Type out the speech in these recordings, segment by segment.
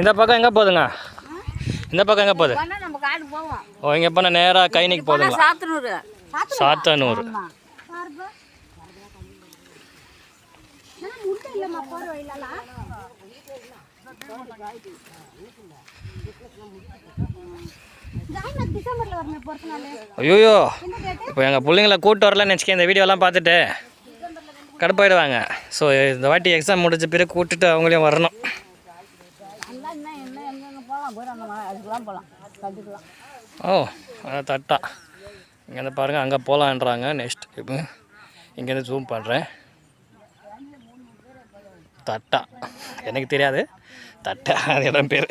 இந்த பக்கம் எங்கே போகுதுங்க? இந்த பக்கம் எங்கே போகுது? ஓ, இங்கே போனால் நேராக கைனிக்கு போகுதுங்களா? சாத்தனூர். ஐயோ, இப்போ எங்கள் பிள்ளைங்களை கூப்பிட்டு வரலன்னு நினச்சிக்க. இந்த வீடியோலாம் பார்த்துட்டு கடுப்பாயிடுவாங்க. ஸோ இந்த வாட்டி எக்ஸாம் முடிஞ்ச பிறகு கூப்பிட்டுட்டு அவங்களையும் வரணும். ஓ, தட்டா இங்கேருந்து பாருங்கள், அங்கே போகலான்றாங்க. நெக்ஸ்ட் இப்போ இங்கேருந்து ஜூம் பண்ணுறேன். தட்டா எனக்கு தெரியாது. தட்டா அது இடம் பேர்.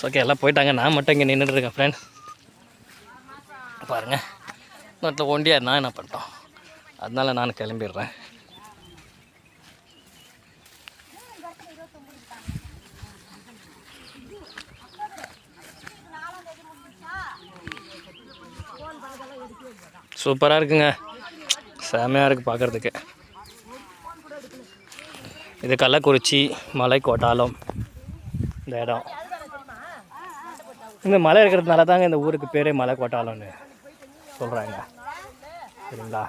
ஓகே, எல்லாம் போயிட்டாங்க. நான் மட்டும் இங்கே நின்றுட்டுருக்கேன் ஃப்ரெண்ட்ஸ். பாருங்கள், இன்னொருத்த ஒண்டியாக நான் என்ன பண்ணிட்டோம், அதனால நான் கிளம்பிடுறேன். சூப்பராக இருக்குங்க, செமையாக இருக்குது பார்க்குறதுக்கு. இது கள்ளக்குறிச்சி மலைக்கோட்டாலம் இந்த இடம். இந்த மலை இருக்கிறதுனால தாங்க இந்த ஊருக்கு பேரே மலைக்கோட்டாலம்னு சொல்கிறாங்க. சரிங்களா?